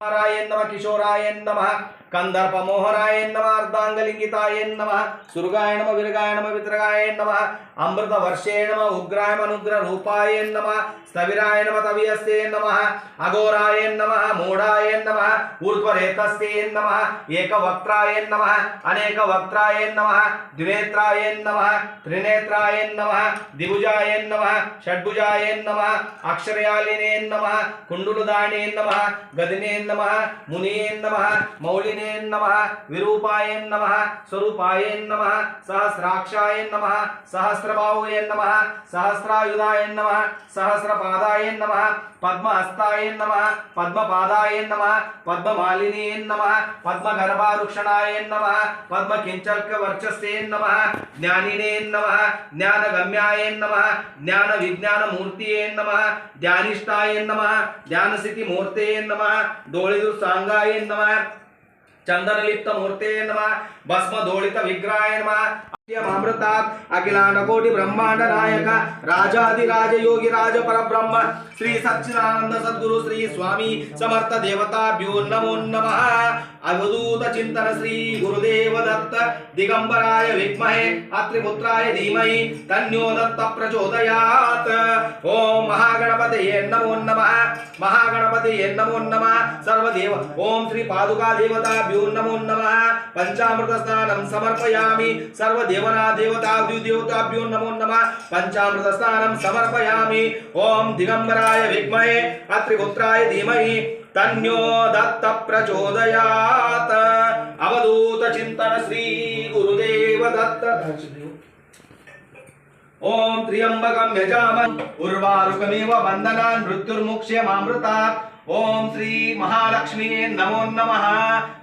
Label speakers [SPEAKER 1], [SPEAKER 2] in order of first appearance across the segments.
[SPEAKER 1] नमः किशोराय नमः कंदर्प मोहनाय नमः अर्धांगलिंगिताय नमः सुरगाय नमः विरगाय नमः वितरगाय नमः अमृत वर्षे नमः उग्राय अनुग्रह रूपाय नमः स्थविराय नमः तवियस्ते नमः अघोराय नमः मूढ़ाय नमः ऊर्ध्वरेतस्ते नमः एकवक्त्राय नमः अनेकवक्त्राय नमः द्विनेत्राय नमः त्रिनेत्राय नमः द्विभुजाय नमः षड्भुजाय नमः अक्षरयालिने नमः कुंडलदाने नमः गदिने नमः मुनिये नमः मौलिने नमः विरूपाय नमः स्वरूपाय नमः सहस्राक्षाय नमः सहस्रबाहुये नमः सहस्रायुधाय नमः सहस्रपादाय नमः पद्महस्ताय नमः पद्मपादाय नमः पद्ममालिने नमः पद्मगर्भारुक्षणाय नमः पद्मकिंचल्कवर्चस्ते नमः ज्ञानिने नमः ज्ञानगम्याय नमः ज्ञानविज्ञानमूर्तये नमः ध्यानिष्ठाय नमः ध्यानसिद्धिमूर्तये नमः डोलिदुस्सांगाय नमः चंदनलिप्त मूर्ते नमः भस्म दोलित विग्रहाय नमः अमृतात् अखिलांड कोटि ब्रह्मांड नायक राजाधिराज योगी राज परब्रह्म श्री सच्चिदानंद सद्गुरु श्री स्वामी समर्थ देवताभ्यो नमो नमः अवधूत चिंतन श्री गुरुदेव दत्त दिगंबराय विद्महे अत्रिपुत्राय धीमहि तन्नो दत्त प्रचोदयात्। ओम महागणपतये नमो नमः महागणपतये नमो नमः सर्वदेव ओम श्री पादुका देवताभ्यो नमो नमः पंचामृत स्नानं समर्पयामि सर्व देवना देवताभ्यो नमो नमः पंचामृत स्नानं समर्पयामि। ओम दिगंबराय विद्महे अत्रिपुत्राय धीमहि तन्नो दत्त प्रचोदयात्। अवधूत चिंतन श्री गुरुदेव दत्त। ओम त्र्यंबकं यजामहे उर्वारुकमेव बन्धनान् मृत्युर्मुक्ष्यमामृतात्। ओम श्री महालक्ष्मी नमो नमः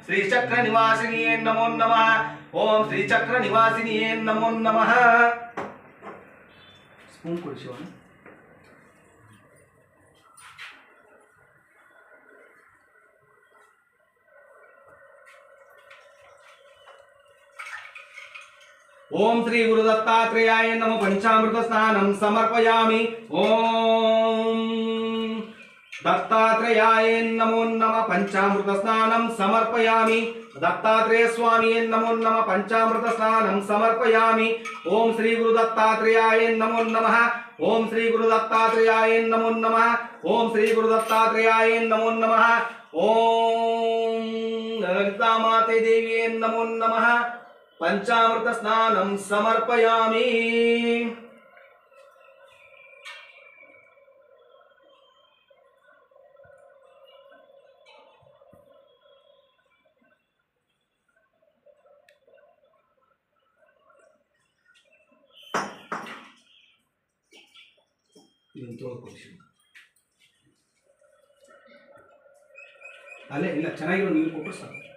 [SPEAKER 1] श्री चक्र निवासिनी नमो नमः ओम श्री चक्र निवासिनी नमो नमः। स्पून कुर्शिवान ओम श्री गुरु दत्तात्रेयाय नमः पंचामृत स्नानं समर्पयामि। ओम दत्तात्रेयाय नमो नमः पंचामृत स्नानं समर्पयामि। दत्तात्रेय स्वामी नमो नमः पंचामृत स्नानं समर्पयामि। ओम श्री गुरु दत्तात्रेयाय नमो नमः ओम श्री गुरु दत्तात्रेयाय नमो नमः ओम श्री गुरु दत्तात्रेयाय नमो नमः। ओम ललिता माते देवी नमो नमः पंचामृत स्नानं समर्पयामि। ಅಲ್ಲೇ ಇಲ್ಲ ಚೆನ್ನಾಗಿರೋ ನೀರು ಕೊಟ್ಟರು ಸಾಕು.